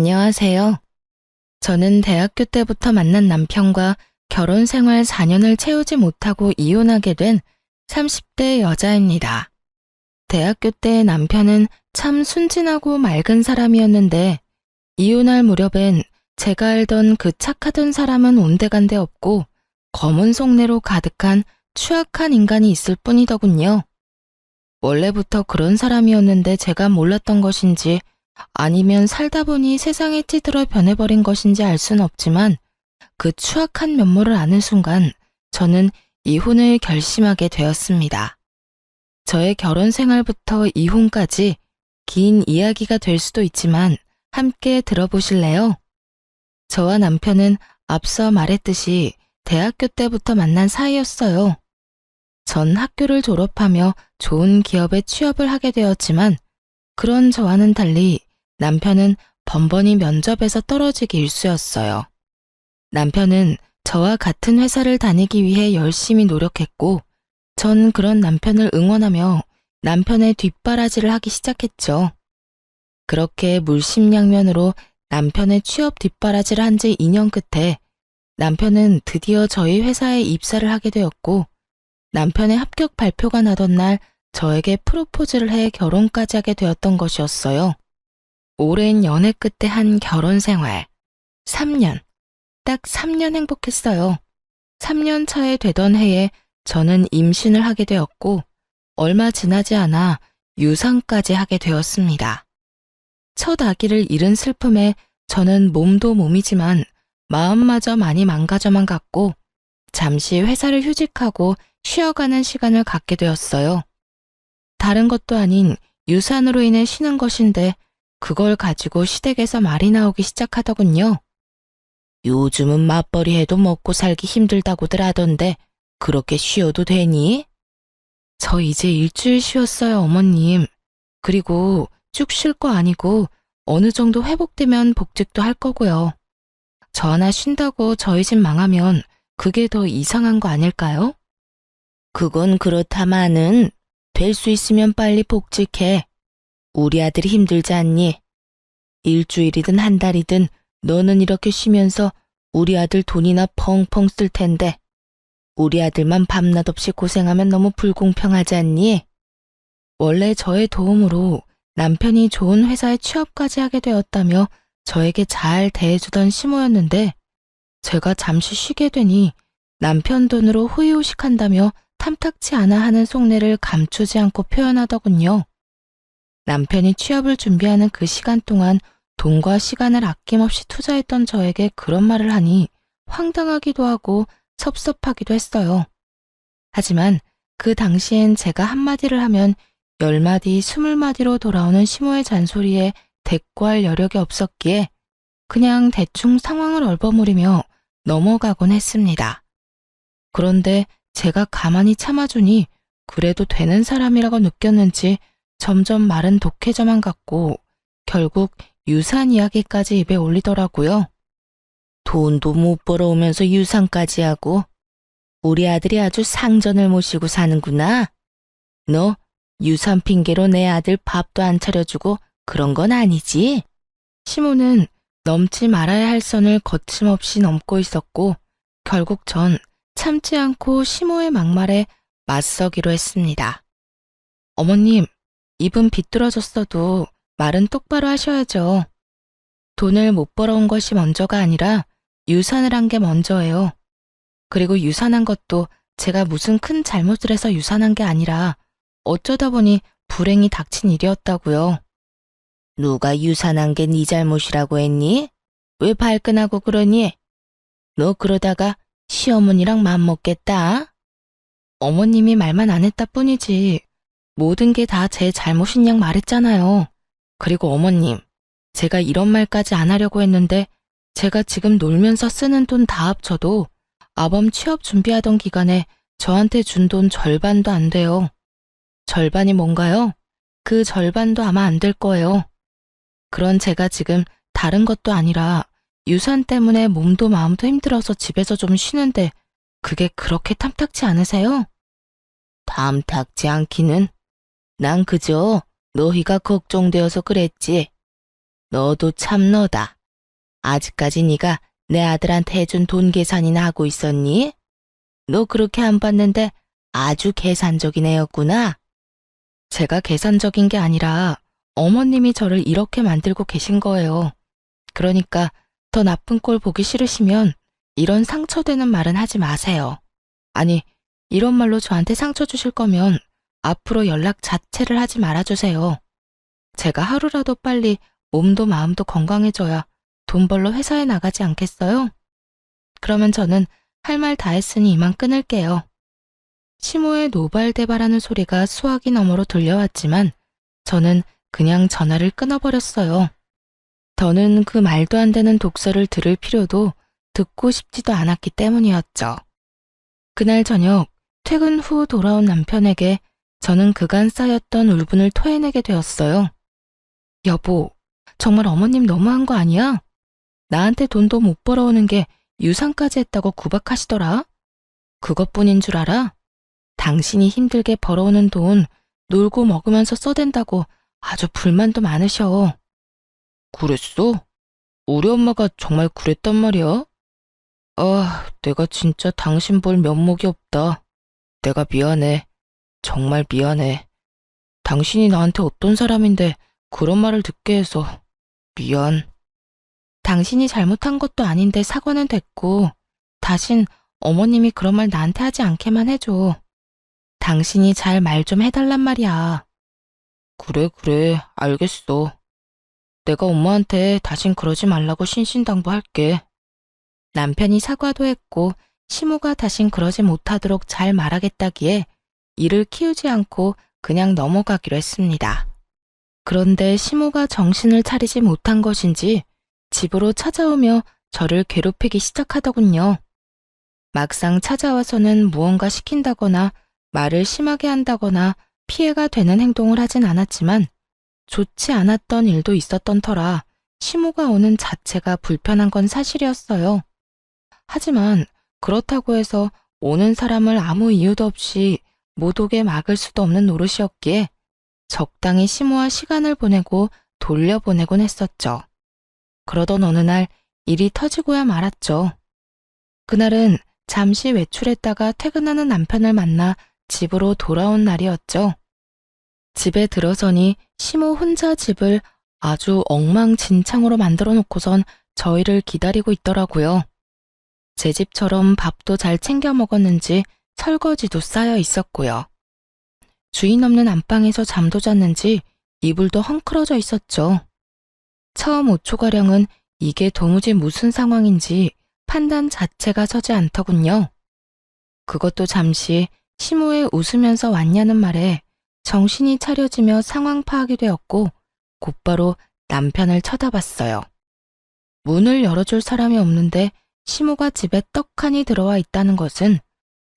안녕하세요. 저는 대학교 때부터 만난 남편과 결혼 생활 4년을 채우지 못하고 이혼하게 된 30대 여자입니다. 대학교 때 남편은 참 순진하고 맑은 사람이었는데 이혼할 무렵엔 제가 알던 그 착하던 사람은 온데간데 없고 검은 속내로 가득한 추악한 인간이 있을 뿐이더군요. 원래부터 그런 사람이었는데 제가 몰랐던 것인지 아니면 살다 보니 세상에 찌들어 변해버린 것인지 알 수는 없지만 그 추악한 면모를 아는 순간 저는 이혼을 결심하게 되었습니다. 저의 결혼 생활부터 이혼까지 긴 이야기가 될 수도 있지만 함께 들어보실래요? 저와 남편은 앞서 말했듯이 대학교 때부터 만난 사이였어요. 전 학교를 졸업하며 좋은 기업에 취업을 하게 되었지만 그런 저와는 달리 남편은 번번이 면접에서 떨어지기 일쑤였어요. 남편은 저와 같은 회사를 다니기 위해 열심히 노력했고 전 그런 남편을 응원하며 남편의 뒷바라지를 하기 시작했죠. 그렇게 물심양면으로 남편의 취업 뒷바라지를 한 지 2년 끝에 남편은 드디어 저희 회사에 입사를 하게 되었고 남편의 합격 발표가 나던 날 저에게 프로포즈를 해 결혼까지 하게 되었던 것이었어요. 오랜 연애 끝에 한 결혼 생활. 3년. 딱 3년 행복했어요. 3년 차에 되던 해에 저는 임신을 하게 되었고 얼마 지나지 않아 유산까지 하게 되었습니다. 첫 아기를 잃은 슬픔에 저는 몸도 몸이지만 마음마저 많이 망가져만 갔고 잠시 회사를 휴직하고 쉬어가는 시간을 갖게 되었어요. 다른 것도 아닌 유산으로 인해 쉬는 것인데 그걸 가지고 시댁에서 말이 나오기 시작하더군요. 요즘은 맞벌이 해도 먹고 살기 힘들다고들 하던데 그렇게 쉬어도 되니? 저 이제 일주일 쉬었어요, 어머님. 그리고 쭉 쉴 거 아니고 어느 정도 회복되면 복직도 할 거고요. 저 하나 쉰다고 저희 집 망하면 그게 더 이상한 거 아닐까요? 그건 그렇다마는 될 수 있으면 빨리 복직해. 우리 아들이 힘들지 않니? 일주일이든 한 달이든 너는 이렇게 쉬면서 우리 아들 돈이나 펑펑 쓸 텐데 우리 아들만 밤낮 없이 고생하면 너무 불공평하지 않니? 원래 저의 도움으로 남편이 좋은 회사에 취업까지 하게 되었다며 저에게 잘 대해주던 시모였는데 제가 잠시 쉬게 되니 남편 돈으로 호의호식한다며 탐탁치 않아 하는 속내를 감추지 않고 표현하더군요. 남편이 취업을 준비하는 그 시간 동안 돈과 시간을 아낌없이 투자했던 저에게 그런 말을 하니 황당하기도 하고 섭섭하기도 했어요. 하지만 그 당시엔 제가 한마디를 하면 10마디, 20마디로 돌아오는 시모의 잔소리에 대꾸할 여력이 없었기에 그냥 대충 상황을 얼버무리며 넘어가곤 했습니다. 그런데 제가 가만히 참아주니 그래도 되는 사람이라고 느꼈는지 점점 말은 독해져만 갔고 결국 유산 이야기까지 입에 올리더라고요. 돈도 못 벌어오면서 유산까지 하고 우리 아들이 아주 상전을 모시고 사는구나. 너 유산 핑계로 내 아들 밥도 안 차려주고 그런 건 아니지? 시모는 넘지 말아야 할 선을 거침없이 넘고 있었고 결국 전 참지 않고 시모의 막말에 맞서기로 했습니다. 어머님, 입은 비뚤어졌어도 말은 똑바로 하셔야죠. 돈을 못 벌어온 것이 먼저가 아니라 유산을 한 게 먼저예요. 그리고 유산한 것도 제가 무슨 큰 잘못을 해서 유산한 게 아니라 어쩌다 보니 불행이 닥친 일이었다고요. 누가 유산한 게 네 잘못이라고 했니? 왜 발끈하고 그러니? 너 그러다가 시어머니랑 맘먹겠다. 어머님이 말만 안 했다 뿐이지 모든 게 다 제 잘못인 양 말했잖아요. 그리고 어머님, 제가 이런 말까지 안 하려고 했는데 제가 지금 놀면서 쓰는 돈 다 합쳐도 아범 취업 준비하던 기간에 저한테 준 돈 절반도 안 돼요. 절반이 뭔가요? 그 절반도 아마 안 될 거예요. 그런 제가 지금 다른 것도 아니라 유산 때문에 몸도 마음도 힘들어서 집에서 좀 쉬는데 그게 그렇게 탐탁치 않으세요? 탐탁지 않기는. 난 그저 너희가 걱정되어서 그랬지. 너도 참 너다. 아직까지 네가 내 아들한테 해준 돈 계산이나 하고 있었니? 너 그렇게 안 봤는데 아주 계산적인 애였구나. 제가 계산적인 게 아니라 어머님이 저를 이렇게 만들고 계신 거예요. 그러니까 더 나쁜 꼴 보기 싫으시면 이런 상처되는 말은 하지 마세요. 아니, 이런 말로 저한테 상처 주실 거면 앞으로 연락 자체를 하지 말아주세요. 제가 하루라도 빨리 몸도 마음도 건강해져야 돈 벌러 회사에 나가지 않겠어요? 그러면 저는 할 말 다 했으니 이만 끊을게요. 시모의 노발대발하는 소리가 수화기 너머로 들려왔지만 저는 그냥 전화를 끊어버렸어요. 더는 그 말도 안 되는 독설을 들을 필요도 듣고 싶지도 않았기 때문이었죠. 그날 저녁 퇴근 후 돌아온 남편에게 저는 그간 쌓였던 울분을 토해내게 되었어요. 여보, 정말 어머님 너무한 거 아니야? 나한테 돈도 못 벌어오는 게 유산까지 했다고 구박하시더라. 그것뿐인 줄 알아? 당신이 힘들게 벌어오는 돈 놀고 먹으면서 써댄다고 아주 불만도 많으셔. 그랬어? 우리 엄마가 정말 그랬단 말이야? 아, 내가 진짜 당신 볼 면목이 없다. 내가 미안해. 정말 미안해. 당신이 나한테 어떤 사람인데 그런 말을 듣게 해서 미안. 당신이 잘못한 것도 아닌데 사과는 됐고 다신 어머님이 그런 말 나한테 하지 않게만 해줘. 당신이 잘 말 좀 해달란 말이야. 그래, 알겠어. 내가 엄마한테 다신 그러지 말라고 신신당부할게. 남편이 사과도 했고 시모가 다신 그러지 못하도록 잘 말하겠다기에 이를 키우지 않고 그냥 넘어가기로 했습니다. 그런데 시모가 정신을 차리지 못한 것인지 집으로 찾아오며 저를 괴롭히기 시작하더군요. 막상 찾아와서는 무언가 시킨다거나 말을 심하게 한다거나 피해가 되는 행동을 하진 않았지만 좋지 않았던 일도 있었던 터라 시모가 오는 자체가 불편한 건 사실이었어요. 하지만 그렇다고 해서 오는 사람을 아무 이유도 없이 못 오게 막을 수도 없는 노릇이었기에 적당히 시모와 시간을 보내고 돌려보내곤 했었죠. 그러던 어느 날 일이 터지고야 말았죠. 그날은 잠시 외출했다가 퇴근하는 남편을 만나 집으로 돌아온 날이었죠. 집에 들어서니 시모 혼자 집을 아주 엉망진창으로 만들어 놓고선 저희를 기다리고 있더라고요. 제 집처럼 밥도 잘 챙겨 먹었는지 설거지도 쌓여 있었고요. 주인 없는 안방에서 잠도 잤는지 이불도 헝클어져 있었죠. 처음 5초가량은 이게 도무지 무슨 상황인지 판단 자체가 서지 않더군요. 그것도 잠시 시모의 웃으면서 왔냐는 말에 정신이 차려지며 상황 파악이 되었고 곧바로 남편을 쳐다봤어요. 문을 열어줄 사람이 없는데 시모가 집에 떡하니 들어와 있다는 것은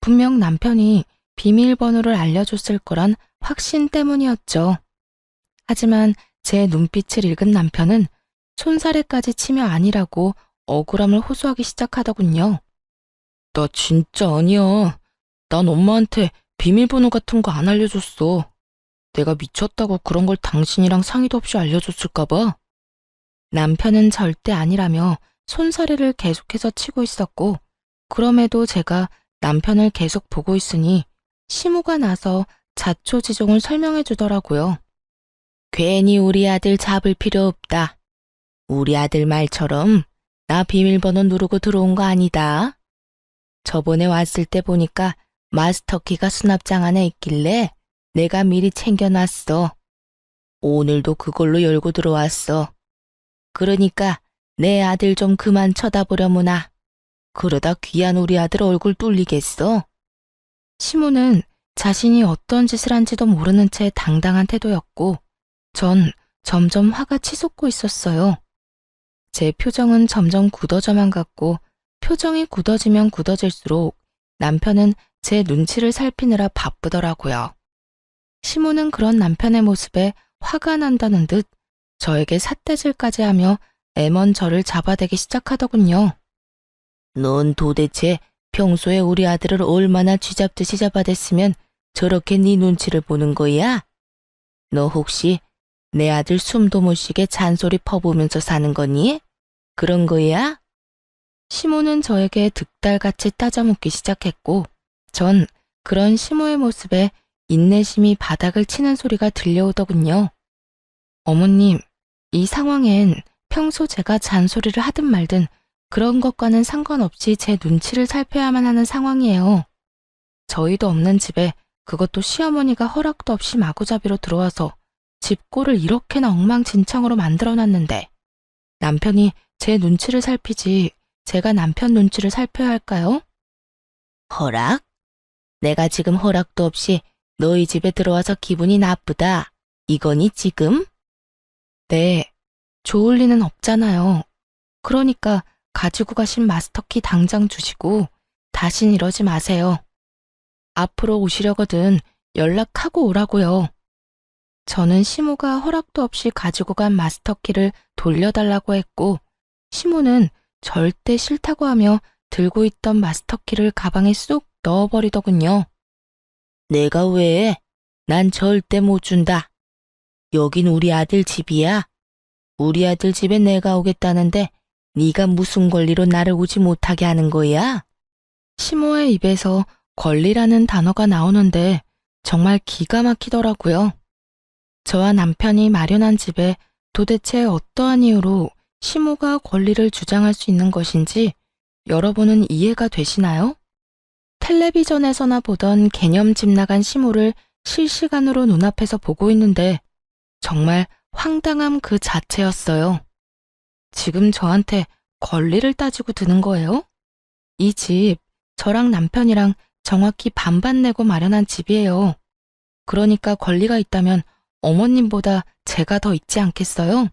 분명 남편이 비밀번호를 알려줬을 거란 확신 때문이었죠. 하지만 제 눈빛을 읽은 남편은 손사래까지 치며 아니라고 억울함을 호소하기 시작하더군요. 나 진짜 아니야. 난 엄마한테 비밀번호 같은 거 안 알려줬어. 내가 미쳤다고 그런 걸 당신이랑 상의도 없이 알려줬을까봐. 남편은 절대 아니라며 손사래를 계속해서 치고 있었고 그럼에도 제가 남편을 계속 보고 있으니 시모가 나서 자초지종을 설명해 주더라고요. 괜히 우리 아들 잡을 필요 없다. 우리 아들 말처럼 나 비밀번호 누르고 들어온 거 아니다. 저번에 왔을 때 보니까 마스터키가 수납장 안에 있길래 내가 미리 챙겨놨어. 오늘도 그걸로 열고 들어왔어. 그러니까 내 아들 좀 그만 쳐다보려무나. 그러다 귀한 우리 아들 얼굴 뚫리겠어. 시모는 자신이 어떤 짓을 한지도 모르는 채 당당한 태도였고 전 점점 화가 치솟고 있었어요. 제 표정은 점점 굳어져만 갔고 표정이 굳어지면 굳어질수록 남편은 제 눈치를 살피느라 바쁘더라고요. 시모는 그런 남편의 모습에 화가 난다는 듯 저에게 삿대질까지 하며 애먼 저를 잡아대기 시작하더군요. 넌 도대체 평소에 우리 아들을 얼마나 쥐잡듯이 잡아댔으면 저렇게 네 눈치를 보는 거야? 너 혹시 내 아들 숨도 못 쉬게 잔소리 퍼부으면서 사는 거니? 그런 거야? 시모는 저에게 득달같이 따져묻기 시작했고, 전 그런 시모의 모습에 인내심이 바닥을 치는 소리가 들려오더군요. 어머님, 이 상황엔 평소 제가 잔소리를 하든 말든 그런 것과는 상관없이 제 눈치를 살펴야만 하는 상황이에요. 저희도 없는 집에 그것도 시어머니가 허락도 없이 마구잡이로 들어와서 집 꼴을 이렇게나 엉망진창으로 만들어놨는데 남편이 제 눈치를 살피지 제가 남편 눈치를 살펴야 할까요? 허락? 내가 지금 허락도 없이 너희 집에 들어와서 기분이 나쁘다. 이거니 지금? 네, 좋을 리는 없잖아요. 그러니까 가지고 가신 마스터키 당장 주시고 다신 이러지 마세요. 앞으로 오시려거든 연락하고 오라고요. 저는 시모가 허락도 없이 가지고 간 마스터키를 돌려달라고 했고 시모는 절대 싫다고 하며 들고 있던 마스터키를 가방에 쑥 넣어버리더군요. 내가 왜? 난 절대 못 준다. 여긴 우리 아들 집이야. 우리 아들 집에 내가 오겠다는데 네가 무슨 권리로 나를 오지 못하게 하는 거야? 시모의 입에서 권리라는 단어가 나오는데 정말 기가 막히더라고요. 저와 남편이 마련한 집에 도대체 어떠한 이유로 시모가 권리를 주장할 수 있는 것인지 여러분은 이해가 되시나요? 텔레비전에서나 보던 개념 집 나간 시모를 실시간으로 눈앞에서 보고 있는데 정말 황당함 그 자체였어요. 지금 저한테 권리를 따지고 드는 거예요? 이 집, 저랑 남편이랑 정확히 반반 내고 마련한 집이에요. 그러니까 권리가 있다면 어머님보다 제가 더 있지 않겠어요?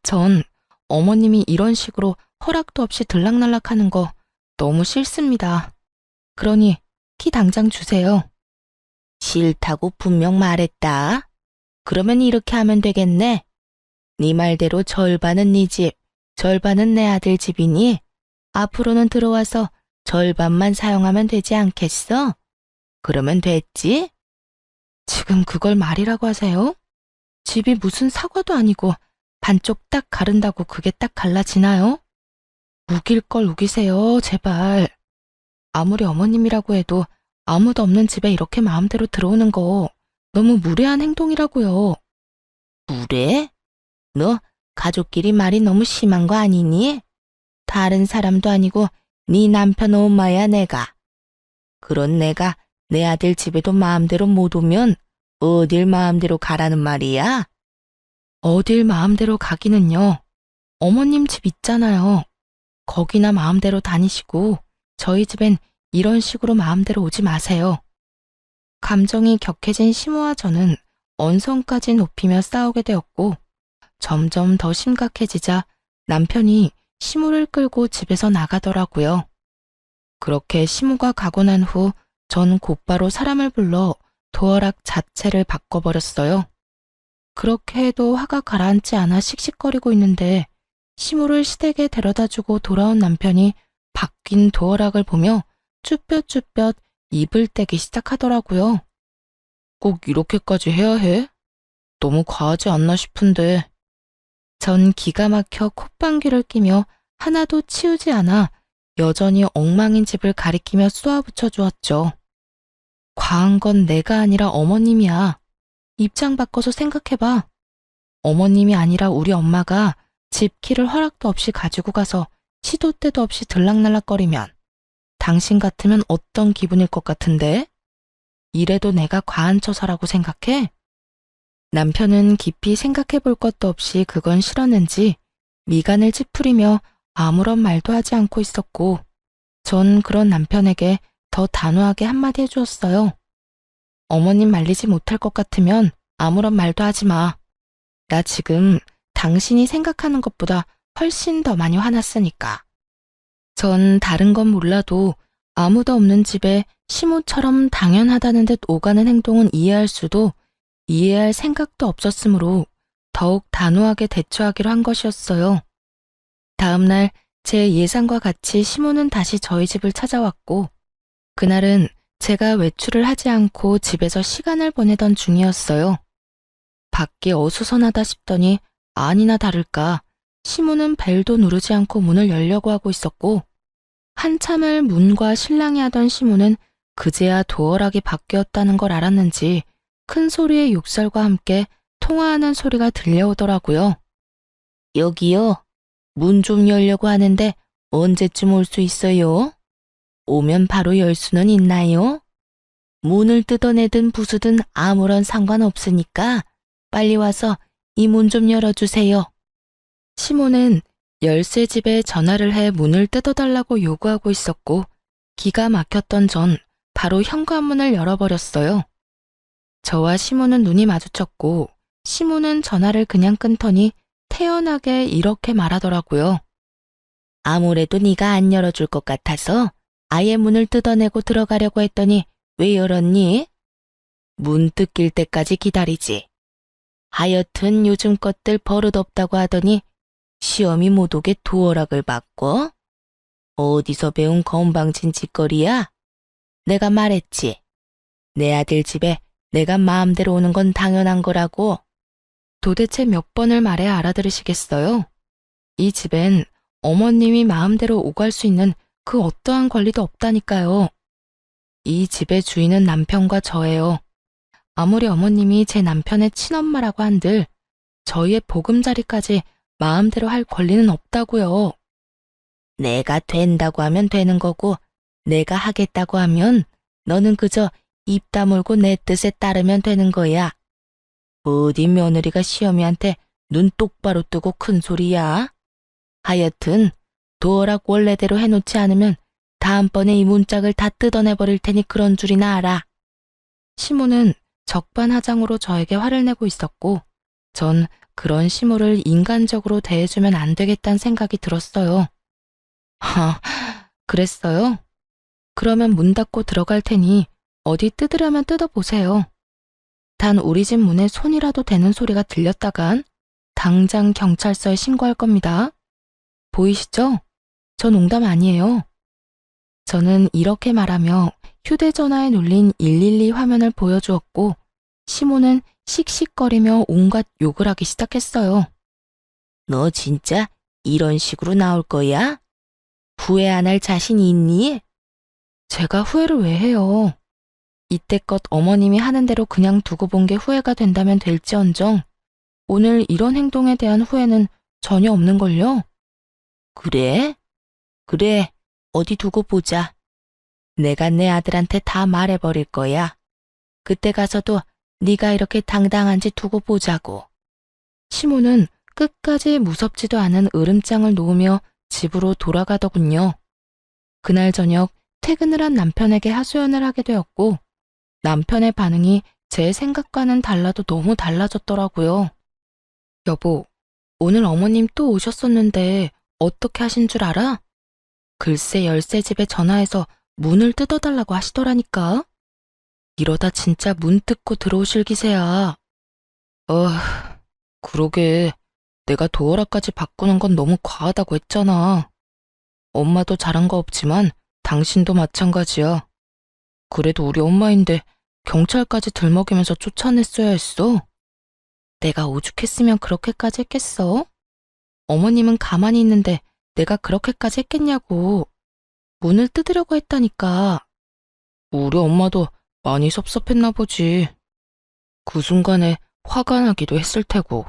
전 어머님이 이런 식으로 허락도 없이 들락날락하는 거 너무 싫습니다. 그러니 키 당장 주세요. 싫다고 분명 말했다. 그러면 이렇게 하면 되겠네. 네 말대로 절반은 네 집, 절반은 내 아들 집이니 앞으로는 들어와서 절반만 사용하면 되지 않겠어? 그러면 됐지? 지금 그걸 말이라고 하세요? 집이 무슨 사과도 아니고 반쪽 딱 가른다고 그게 딱 갈라지나요? 우길 걸 우기세요, 제발. 아무리 어머님이라고 해도 아무도 없는 집에 이렇게 마음대로 들어오는 거 너무 무례한 행동이라고요. 무례? 너 가족끼리 말이 너무 심한 거 아니니? 다른 사람도 아니고 네 남편 엄마야 내가. 그런 내가 내 아들 집에도 마음대로 못 오면 어딜 마음대로 가라는 말이야? 어딜 마음대로 가기는요. 어머님 집 있잖아요. 거기나 마음대로 다니시고 저희 집엔 이런 식으로 마음대로 오지 마세요. 감정이 격해진 시모와 저는 언성까지 높이며 싸우게 되었고 점점 더 심각해지자 남편이 시모를 끌고 집에서 나가더라고요. 그렇게 시모가 가고 난 후 전 곧바로 사람을 불러 도어락 자체를 바꿔버렸어요. 그렇게 해도 화가 가라앉지 않아 씩씩거리고 있는데 시모를 시댁에 데려다주고 돌아온 남편이 바뀐 도어락을 보며 쭈뼛쭈뼛 입을 떼기 시작하더라고요. 꼭 이렇게까지 해야 해? 너무 과하지 않나 싶은데. 전 기가 막혀 콧방귀를 끼며 하나도 치우지 않아 여전히 엉망인 집을 가리키며 쏘아붙여 주었죠. 과한 건 내가 아니라 어머님이야. 입장 바꿔서 생각해봐. 어머님이 아니라 우리 엄마가 집 키를 허락도 없이 가지고 가서 시도 때도 없이 들락날락거리면 당신 같으면 어떤 기분일 것 같은데? 이래도 내가 과한 처사라고 생각해? 남편은 깊이 생각해 볼 것도 없이 그건 싫었는지 미간을 찌푸리며 아무런 말도 하지 않고 있었고 전 그런 남편에게 더 단호하게 한마디 해주었어요. 어머님 말리지 못할 것 같으면 아무런 말도 하지 마. 나 지금 당신이 생각하는 것보다 훨씬 더 많이 화났으니까. 전 다른 건 몰라도 아무도 없는 집에 시모처럼 당연하다는 듯 오가는 행동은 이해할 수도 이해할 생각도 없었으므로 더욱 단호하게 대처하기로 한 것이었어요. 다음 날 제 예상과 같이 시모는 다시 저희 집을 찾아왔고 그날은 제가 외출을 하지 않고 집에서 시간을 보내던 중이었어요. 밖이 어수선하다 싶더니 아니나 다를까 시모는 벨도 누르지 않고 문을 열려고 하고 있었고 한참을 문과 실랑이 하던 시모는 그제야 도어락이 바뀌었다는 걸 알았는지 큰 소리의 욕설과 함께 통화하는 소리가 들려오더라고요. 여기요. 문 좀 열려고 하는데 언제쯤 올 수 있어요? 오면 바로 열 수는 있나요? 문을 뜯어내든 부수든 아무런 상관없으니까 빨리 와서 이 문 좀 열어주세요. 시모는 열쇠집에 전화를 해 문을 뜯어달라고 요구하고 있었고 기가 막혔던 전 바로 현관문을 열어버렸어요. 저와 시모는 눈이 마주쳤고 시모는 전화를 그냥 끊더니 태연하게 이렇게 말하더라고요. 아무래도 네가 안 열어줄 것 같아서 아예 문을 뜯어내고 들어가려고 했더니 왜 열었니? 문 뜯길 때까지 기다리지. 하여튼 요즘 것들 버릇없다고 하더니 시험이 못 오게 도어락을 바꿔? 어디서 배운 건방진 짓거리야? 내가 말했지. 내 아들 집에 내가 마음대로 오는 건 당연한 거라고. 도대체 몇 번을 말해야 알아들으시겠어요? 이 집엔 어머님이 마음대로 오갈 수 있는 그 어떠한 권리도 없다니까요. 이 집의 주인은 남편과 저예요. 아무리 어머님이 제 남편의 친엄마라고 한들 저희의 보금자리까지 마음대로 할 권리는 없다고요. 내가 된다고 하면 되는 거고 내가 하겠다고 하면 너는 그저 입 다물고 내 뜻에 따르면 되는 거야. 어디 며느리가 시어미한테 눈 똑바로 뜨고 큰 소리야? 하여튼 도어락 원래대로 해놓지 않으면 다음번에 이 문짝을 다 뜯어내버릴 테니 그런 줄이나 알아. 시모는 적반하장으로 저에게 화를 내고 있었고 전 그런 시모를 인간적으로 대해주면 안 되겠다는 생각이 들었어요. 그랬어요? 그러면 문 닫고 들어갈 테니 어디 뜯으려면 뜯어보세요. 단 우리 집 문에 손이라도 대는 소리가 들렸다간 당장 경찰서에 신고할 겁니다. 보이시죠? 저 농담 아니에요. 저는 이렇게 말하며 휴대전화에 눌린 112 화면을 보여주었고 시모는 씩씩거리며 온갖 욕을 하기 시작했어요. 너 진짜 이런 식으로 나올 거야? 후회 안 할 자신이 있니? 제가 후회를 왜 해요? 이때껏 어머님이 하는 대로 그냥 두고 본 게 후회가 된다면 될지언정 오늘 이런 행동에 대한 후회는 전혀 없는걸요? 그래? 그래, 어디 두고 보자. 내가 내 아들한테 다 말해버릴 거야. 그때 가서도 네가 이렇게 당당한지 두고 보자고. 시모는 끝까지 무섭지도 않은 으름장을 놓으며 집으로 돌아가더군요. 그날 저녁 퇴근을 한 남편에게 하소연을 하게 되었고 남편의 반응이 제 생각과는 달라도 너무 달라졌더라고요. 여보, 오늘 어머님 또 오셨었는데 어떻게 하신 줄 알아? 글쎄 열쇠집에 전화해서 문을 뜯어달라고 하시더라니까. 이러다 진짜 문 뜯고 들어오실 기세야. 그러게. 내가 도어락까지 바꾸는 건 너무 과하다고 했잖아. 엄마도 잘한 거 없지만 당신도 마찬가지야. 그래도 우리 엄마인데 경찰까지 들먹이면서 쫓아냈어야 했어. 내가 오죽했으면 그렇게까지 했겠어? 어머님은 가만히 있는데 내가 그렇게까지 했겠냐고. 문을 뜯으려고 했다니까. 우리 엄마도 많이 섭섭했나 보지. 그 순간에 화가 나기도 했을 테고.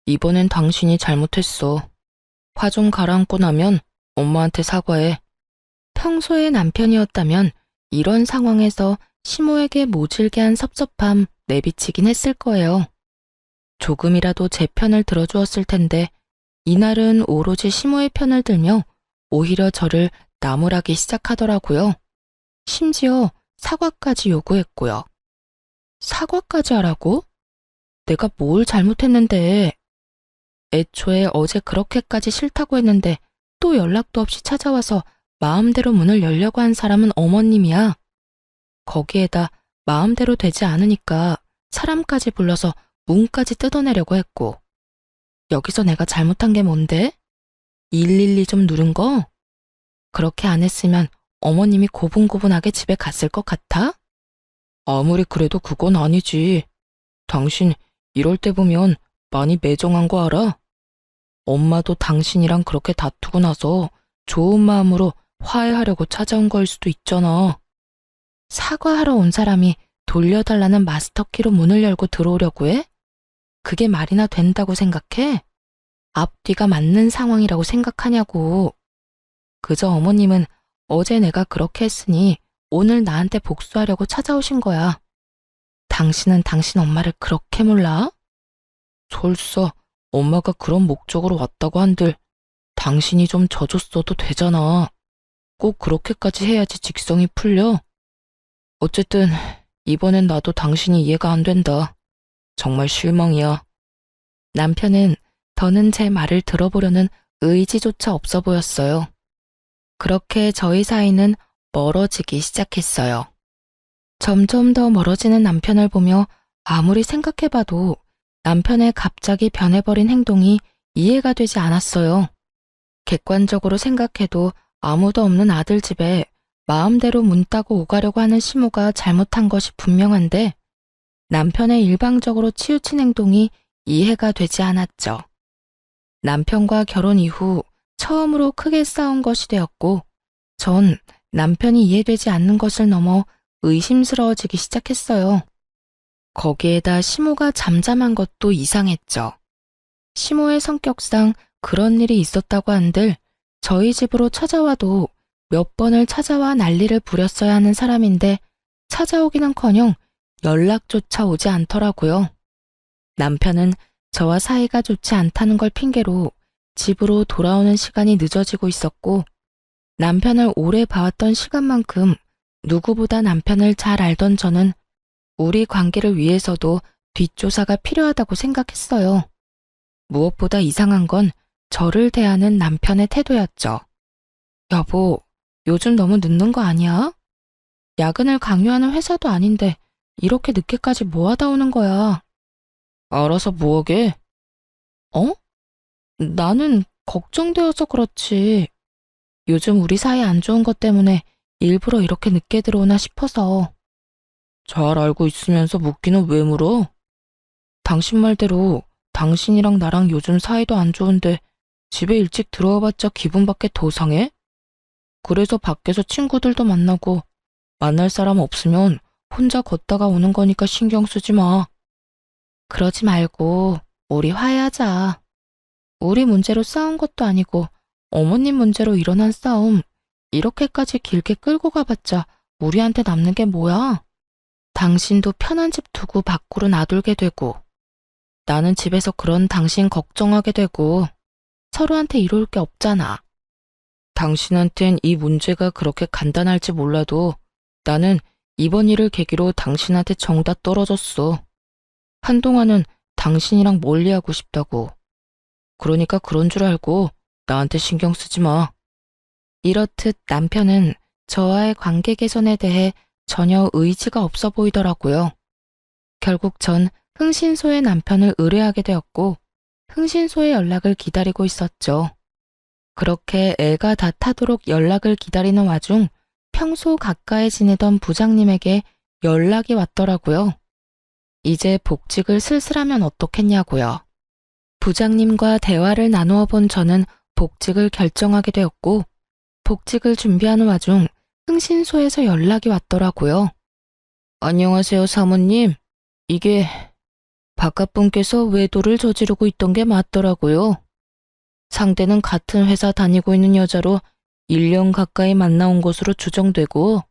이번엔 당신이 잘못했어. 화 좀 가라앉고 나면 엄마한테 사과해. 평소에 남편이었다면 이런 상황에서 시모에게 모질게 한 섭섭함 내비치긴 했을 거예요. 조금이라도 제 편을 들어주었을 텐데 이날은 오로지 시모의 편을 들며 오히려 저를 나무라기 시작하더라고요. 심지어 사과까지 요구했고요. 사과까지 하라고? 내가 뭘 잘못했는데. 애초에 어제 그렇게까지 싫다고 했는데 또 연락도 없이 찾아와서 마음대로 문을 열려고 한 사람은 어머님이야. 거기에다 마음대로 되지 않으니까 사람까지 불러서 문까지 뜯어내려고 했고. 여기서 내가 잘못한 게 뭔데? 112 좀 누른 거? 그렇게 안 했으면 어머님이 고분고분하게 집에 갔을 것 같아? 아무리 그래도 그건 아니지. 당신 이럴 때 보면 많이 매정한 거 알아? 엄마도 당신이랑 그렇게 다투고 나서 좋은 마음으로 화해하려고 찾아온 거일 수도 있잖아. 사과하러 온 사람이 돌려달라는 마스터키로 문을 열고 들어오려고 해? 그게 말이나 된다고 생각해? 앞뒤가 맞는 상황이라고 생각하냐고. 그저 어머님은 어제 내가 그렇게 했으니 오늘 나한테 복수하려고 찾아오신 거야. 당신은 당신 엄마를 그렇게 몰라? 설사 엄마가 그런 목적으로 왔다고 한들 당신이 좀 져줬어도 되잖아. 꼭 그렇게까지 해야지 직성이 풀려. 어쨌든 이번엔 나도 당신이 이해가 안 된다. 정말 실망이야. 남편은 더는 제 말을 들어보려는 의지조차 없어 보였어요. 그렇게 저희 사이는 멀어지기 시작했어요. 점점 더 멀어지는 남편을 보며 아무리 생각해봐도 남편의 갑자기 변해버린 행동이 이해가 되지 않았어요. 객관적으로 생각해도 아무도 없는 아들 집에 마음대로 문 따고 오가려고 하는 시모가 잘못한 것이 분명한데 남편의 일방적으로 치우친 행동이 이해가 되지 않았죠. 남편과 결혼 이후 처음으로 크게 싸운 것이 되었고 전 남편이 이해되지 않는 것을 넘어 의심스러워지기 시작했어요. 거기에다 시모가 잠잠한 것도 이상했죠. 시모의 성격상 그런 일이 있었다고 한들 저희 집으로 찾아와도 몇 번을 찾아와 난리를 부렸어야 하는 사람인데 찾아오기는커녕 연락조차 오지 않더라고요. 남편은 저와 사이가 좋지 않다는 걸 핑계로 집으로 돌아오는 시간이 늦어지고 있었고 남편을 오래 봐왔던 시간만큼 누구보다 남편을 잘 알던 저는 우리 관계를 위해서도 뒷조사가 필요하다고 생각했어요. 무엇보다 이상한 건 저를 대하는 남편의 태도였죠. 여보, 요즘 너무 늦는 거 아니야? 야근을 강요하는 회사도 아닌데 이렇게 늦게까지 뭐 하다 오는 거야? 알아서 뭐하게? 어? 나는 걱정되어서 그렇지. 요즘 우리 사이 안 좋은 것 때문에 일부러 이렇게 늦게 들어오나 싶어서. 잘 알고 있으면서 묻기는 왜 물어? 당신 말대로 당신이랑 나랑 요즘 사이도 안 좋은데 집에 일찍 들어와봤자 기분밖에 더 상해? 그래서 밖에서 친구들도 만나고 만날 사람 없으면 혼자 걷다가 오는 거니까 신경 쓰지 마. 그러지 말고 우리 화해하자. 우리 문제로 싸운 것도 아니고 어머님 문제로 일어난 싸움 이렇게까지 길게 끌고 가봤자 우리한테 남는 게 뭐야? 당신도 편한 집 두고 밖으로 나돌게 되고 나는 집에서 그런 당신 걱정하게 되고 서로한테 이로울 게 없잖아. 당신한텐 이 문제가 그렇게 간단할지 몰라도 나는 이번 일을 계기로 당신한테 정다 떨어졌어. 한동안은 당신이랑 멀리하고 싶다고. 그러니까 그런 줄 알고 나한테 신경 쓰지 마. 이렇듯 남편은 저와의 관계 개선에 대해 전혀 의지가 없어 보이더라고요. 결국 전 흥신소의 남편을 의뢰하게 되었고 흥신소의 연락을 기다리고 있었죠. 그렇게 애가 다 타도록 연락을 기다리는 와중 평소 가까이 지내던 부장님에게 연락이 왔더라고요. 이제 복직을 슬슬 하면 어떻겠냐고요. 부장님과 대화를 나누어 본 저는 복직을 결정하게 되었고 복직을 준비하는 와중 흥신소에서 연락이 왔더라고요. 안녕하세요, 사모님. 이게 바깥분께서 외도를 저지르고 있던 게 맞더라고요. 상대는 같은 회사 다니고 있는 여자로 1년 가까이 만나온 것으로 추정되고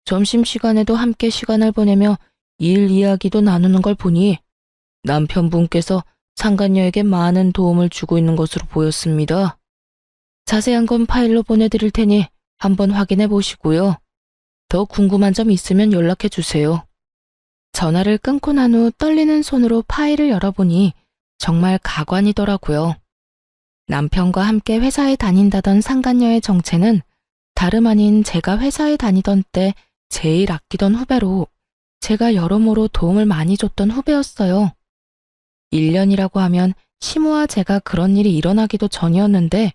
점심시간에도 함께 시간을 보내며 일 이야기도 나누는 걸 보니 남편분께서 상간녀에게 많은 도움을 주고 있는 것으로 보였습니다. 자세한 건 파일로 보내드릴 테니 한번 확인해 보시고요. 더 궁금한 점 있으면 연락해 주세요. 전화를 끊고 난 후 떨리는 손으로 파일을 열어보니 정말 가관이더라고요. 남편과 함께 회사에 다닌다던 상간녀의 정체는 다름 아닌 제가 회사에 다니던 때 제일 아끼던 후배로 제가 여러모로 도움을 많이 줬던 후배였어요. 1년이라고 하면 시모와 제가 그런 일이 일어나기도 전이었는데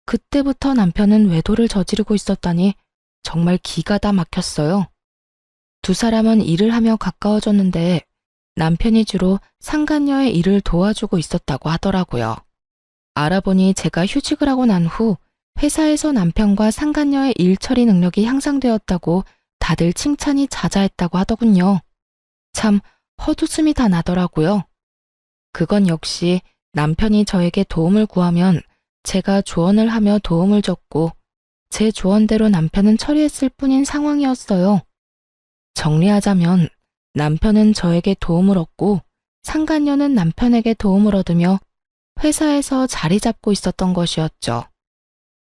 그때부터 남편은 외도를 저지르고 있었다니 정말 기가 다 막혔어요. 두 사람은 일을 하며 가까워졌는데 남편이 주로 상간녀의 일을 도와주고 있었다고 하더라고요. 알아보니 제가 휴직을 하고 난 후 회사에서 남편과 상간녀의 일 처리 능력이 향상되었다고 다들 칭찬이 자자했다고 하더군요. 참 헛웃음이 다 나더라고요. 그건 역시 남편이 저에게 도움을 구하면 제가 조언을 하며 도움을 줬고 제 조언대로 남편은 처리했을 뿐인 상황이었어요. 정리하자면 남편은 저에게 도움을 얻고 상간녀는 남편에게 도움을 얻으며 회사에서 자리 잡고 있었던 것이었죠.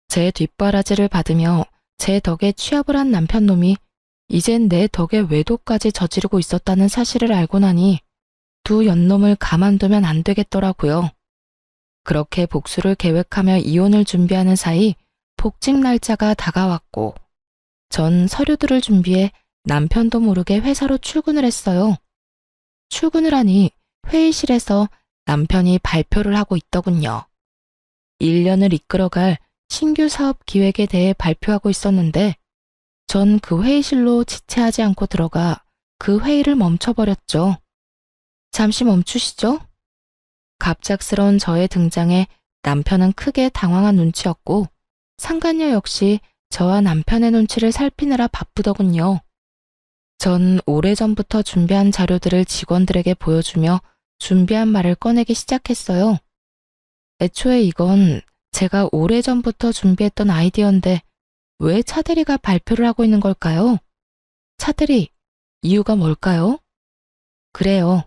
제 뒷바라지를 받으며 제 덕에 취업을 한 남편놈이 이젠 내 덕에 외도까지 저지르고 있었다는 사실을 알고 나니 두 연놈을 가만두면 안 되겠더라고요. 그렇게 복수를 계획하며 이혼을 준비하는 사이 복직 날짜가 다가왔고 전 서류들을 준비해 남편도 모르게 회사로 출근을 했어요. 출근을 하니 회의실에서 남편이 발표를 하고 있더군요. 1년을 이끌어갈 신규 사업 기획에 대해 발표하고 있었는데 전 그 회의실로 지체하지 않고 들어가 그 회의를 멈춰버렸죠. 잠시 멈추시죠? 갑작스러운 저의 등장에 남편은 크게 당황한 눈치였고 상간녀 역시 저와 남편의 눈치를 살피느라 바쁘더군요. 전 오래전부터 준비한 자료들을 직원들에게 보여주며 준비한 말을 꺼내기 시작했어요. 애초에 이건 제가 오래전부터 준비했던 아이디어인데 왜 차대리가 발표를 하고 있는 걸까요? 차대리, 이유가 뭘까요? 그래요.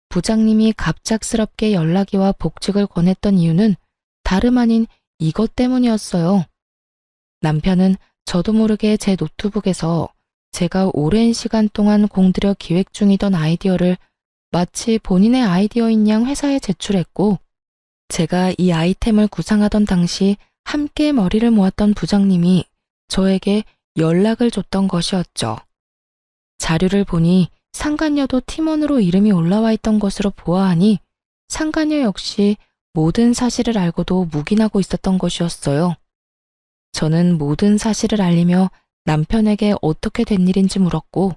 부장님이 갑작스럽게 연락이 와 복직을 권했던 이유는 다름 아닌 이것 때문이었어요. 남편은 저도 모르게 제 노트북에서 제가 오랜 시간 동안 공들여 기획 중이던 아이디어를 마치 본인의 아이디어인 양 회사에 제출했고 제가 이 아이템을 구상하던 당시 함께 머리를 모았던 부장님이 저에게 연락을 줬던 것이었죠. 자료를 보니 상간녀도 팀원으로 이름이 올라와 있던 것으로 보아하니 상간녀 역시 모든 사실을 알고도 묵인하고 있었던 것이었어요. 저는 모든 사실을 알리며 남편에게 어떻게 된 일인지 물었고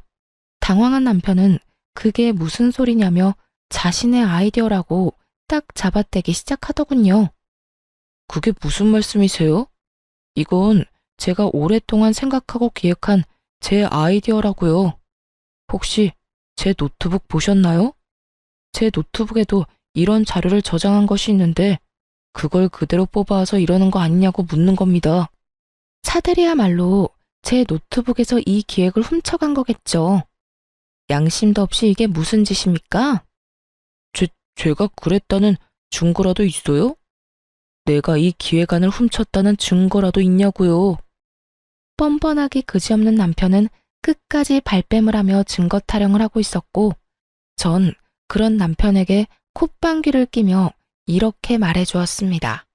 당황한 남편은 그게 무슨 소리냐며 자신의 아이디어라고 딱 잡아떼기 시작하더군요. 그게 무슨 말씀이세요? 이건 제가 오랫동안 생각하고 기획한 제 아이디어라고요. 혹시 제 노트북 보셨나요? 제 노트북에도 이런 자료를 저장한 것이 있는데 그걸 그대로 뽑아와서 이러는 거 아니냐고 묻는 겁니다. 차들이야말로 제 노트북에서 이 기획을 훔쳐간 거겠죠. 양심도 없이 이게 무슨 짓입니까? 제가 그랬다는 증거라도 있어요? 내가 이 기획안을 훔쳤다는 증거라도 있냐고요. 뻔뻔하기 그지없는 남편은 끝까지 발뺌을 하며 증거 타령을 하고 있었고 전 그런 남편에게 콧방귀를 끼며 이렇게 말해주었습니다.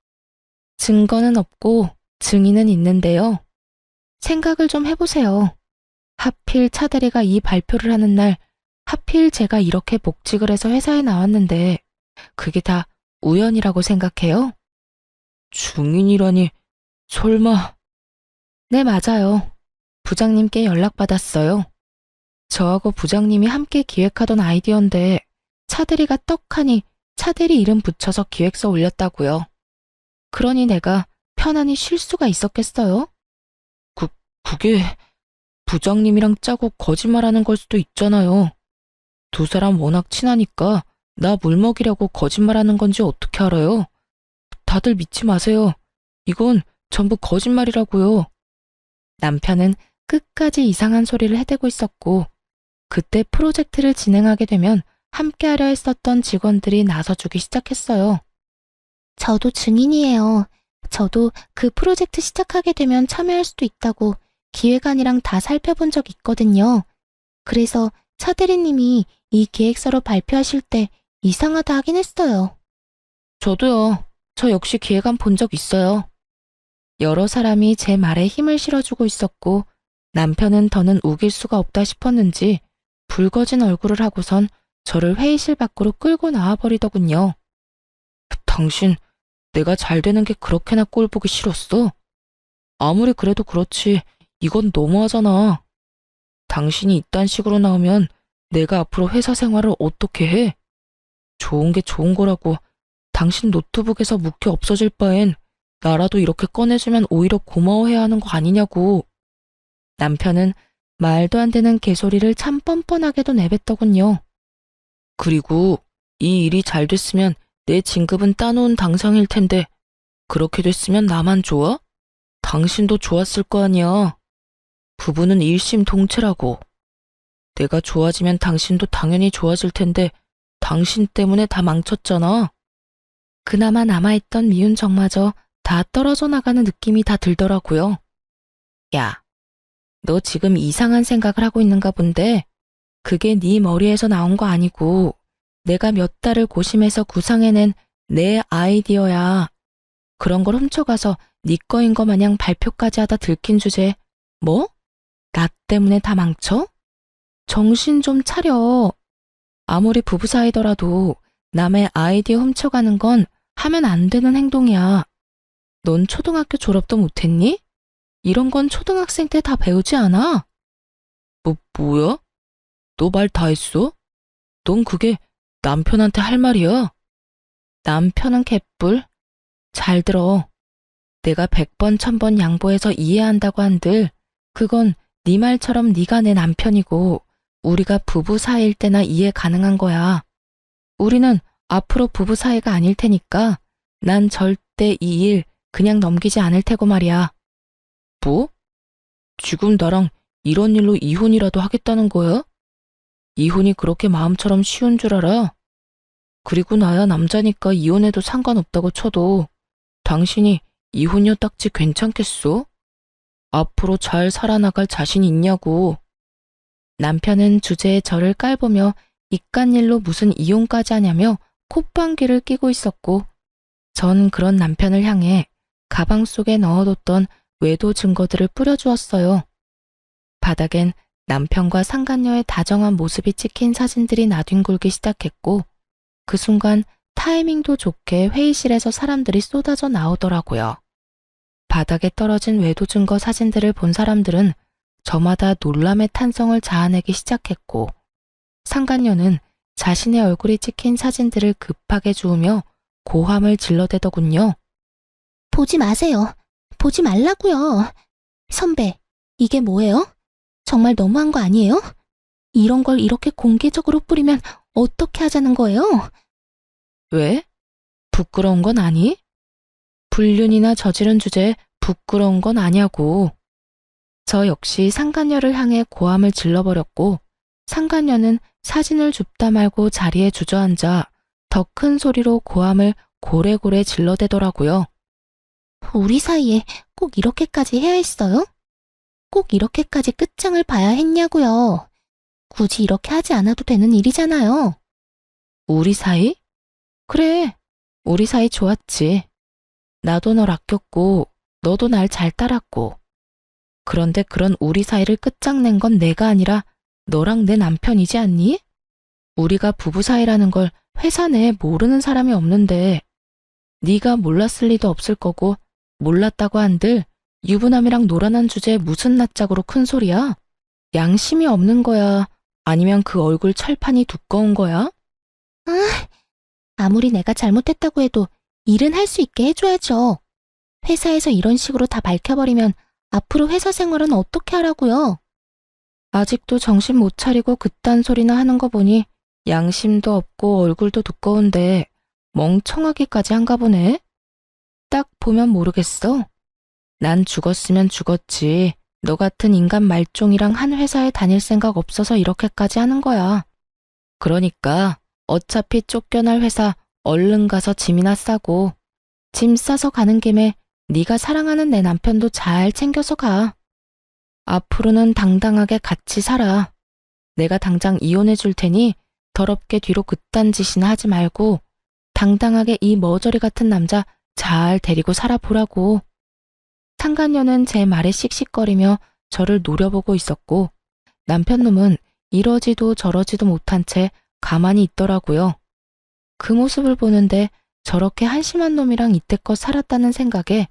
증거는 없고 증인은 있는데요. 생각을 좀 해보세요. 하필 차대리가 이 발표를 하는 날 하필 제가 이렇게 복직을 해서 회사에 나왔는데 그게 다 우연이라고 생각해요? 증인이라니 설마... 네, 맞아요. 부장님께 연락받았어요. 저하고 부장님이 함께 기획하던 아이디어인데 차대리가 떡하니 차대리 이름 붙여서 기획서 올렸다고요. 그러니 내가 편안히 쉴 수가 있었겠어요? 그게 부장님이랑 짜고 거짓말하는 걸 수도 있잖아요. 두 사람 워낙 친하니까 나 물먹이려고 거짓말하는 건지 어떻게 알아요? 다들 믿지 마세요. 이건 전부 거짓말이라고요. 남편은 끝까지 이상한 소리를 해대고 있었고 그때 프로젝트를 진행하게 되면 함께하려 했었던 직원들이 나서주기 시작했어요. 저도 증인이에요. 저도 그 프로젝트 시작하게 되면 참여할 수도 있다고 기획안이랑 다 살펴본 적 있거든요. 그래서 차 대리님이 이 기획서로 발표하실 때 이상하다 하긴 했어요. 저도요. 저 역시 기획안 본 적 있어요. 여러 사람이 제 말에 힘을 실어주고 있었고 남편은 더는 우길 수가 없다 싶었는지 붉어진 얼굴을 하고선 저를 회의실 밖으로 끌고 나와버리더군요. 당신, 내가 잘 되는 게 그렇게나 꼴보기 싫었어? 아무리 그래도 그렇지 이건 너무하잖아. 당신이 이딴 식으로 나오면 내가 앞으로 회사 생활을 어떻게 해? 좋은 게 좋은 거라고 당신 노트북에서 묵혀 없어질 바엔 나라도 이렇게 꺼내주면 오히려 고마워해야 하는 거 아니냐고. 남편은 말도 안 되는 개소리를 참 뻔뻔하게도 내뱉더군요. 그리고 이 일이 잘 됐으면 내 진급은 따놓은 당상일 텐데 그렇게 됐으면 나만 좋아? 당신도 좋았을 거 아니야. 부부는 일심동체라고. 내가 좋아지면 당신도 당연히 좋아질 텐데 당신 때문에 다 망쳤잖아. 그나마 남아있던 미운 정마저 다 떨어져 나가는 느낌이 다 들더라고요. 야, 너 지금 이상한 생각을 하고 있는가 본데 그게 네 머리에서 나온 거 아니고 내가 몇 달을 고심해서 구상해낸 내 아이디어야. 그런 걸 훔쳐가서 네 거인 거 마냥 발표까지 하다 들킨 주제 뭐? 나 때문에 다 망쳐? 정신 좀 차려. 아무리 부부 사이더라도 남의 아이디어 훔쳐가는 건 하면 안 되는 행동이야. 넌 초등학교 졸업도 못했니? 이런 건 초등학생 때 다 배우지 않아? 뭐야? 너 말 다 했어? 넌 그게 남편한테 할 말이야? 남편은 개뿔? 잘 들어. 내가 100번 1000번 양보해서 이해한다고 한들 그건 네 말처럼 네가 내 남편이고 우리가 부부 사이일 때나 이해 가능한 거야. 우리는 앞으로 부부 사이가 아닐 테니까 난 절대 이 일 그냥 넘기지 않을 테고 말이야. 뭐? 지금 나랑 이런 일로 이혼이라도 하겠다는 거야? 이혼이 그렇게 마음처럼 쉬운 줄 알아? 그리고 나야 남자니까 이혼해도 상관없다고 쳐도 당신이 이혼녀 딱지 괜찮겠어? 앞으로 잘 살아나갈 자신 있냐고. 남편은 주제에 저를 깔보며 이깟일로 무슨 이혼까지 하냐며 콧방귀를 뀌고 있었고 전 그런 남편을 향해 가방 속에 넣어뒀던 외도 증거들을 뿌려주었어요. 바닥엔 남편과 상간녀의 다정한 모습이 찍힌 사진들이 나뒹굴기 시작했고 그 순간 타이밍도 좋게 회의실에서 사람들이 쏟아져 나오더라고요. 바닥에 떨어진 외도 증거 사진들을 본 사람들은 저마다 놀람의 탄성을 자아내기 시작했고 상간녀는 자신의 얼굴이 찍힌 사진들을 급하게 주우며 고함을 질러대더군요. 보지 마세요. 보지 말라고요. 선배, 이게 뭐예요? 정말 너무한 거 아니에요? 이런 걸 이렇게 공개적으로 뿌리면 어떻게 하자는 거예요? 왜? 부끄러운 건 아니? 불륜이나 저지른 주제에 부끄러운 건 아냐고. 저 역시 상간녀를 향해 고함을 질러버렸고 상간녀는 사진을 줍다 말고 자리에 주저앉아 더 큰 소리로 고함을 고래고래 질러대더라고요. 우리 사이에 꼭 이렇게까지 해야 했어요? 꼭 이렇게까지 끝장을 봐야 했냐고요. 굳이 이렇게 하지 않아도 되는 일이잖아요. 우리 사이? 그래, 우리 사이 좋았지. 나도 널 아꼈고 너도 날 잘 따랐고. 그런데 그런 우리 사이를 끝장낸 건 내가 아니라 너랑 내 남편이지 않니? 우리가 부부 사이라는 걸 회사 내에 모르는 사람이 없는데 네가 몰랐을 리도 없을 거고 몰랐다고 한들 유부남이랑 놀아난 주제에 무슨 낯짝으로 큰 소리야? 양심이 없는 거야? 아니면 그 얼굴 철판이 두꺼운 거야? 아무리 내가 잘못했다고 해도 일은 할 수 있게 해줘야죠. 회사에서 이런 식으로 다 밝혀버리면 앞으로 회사 생활은 어떻게 하라고요? 아직도 정신 못 차리고 그딴 소리나 하는 거 보니 양심도 없고 얼굴도 두꺼운데 멍청하기까지 한가 보네. 딱 보면 모르겠어. 난 죽었으면 죽었지. 너 같은 인간 말종이랑 한 회사에 다닐 생각 없어서 이렇게까지 하는 거야. 그러니까 어차피 쫓겨날 회사 얼른 가서 짐이나 싸고 짐 싸서 가는 김에 네가 사랑하는 내 남편도 잘 챙겨서 가. 앞으로는 당당하게 같이 살아. 내가 당장 이혼해 줄 테니 더럽게 뒤로 그딴 짓이나 하지 말고 당당하게 이 머저리 같은 남자 잘 데리고 살아보라고. 상간녀는 제 말에 씩씩거리며 저를 노려보고 있었고 남편 놈은 이러지도 저러지도 못한 채 가만히 있더라고요. 그 모습을 보는데 저렇게 한심한 놈이랑 이때껏 살았다는 생각에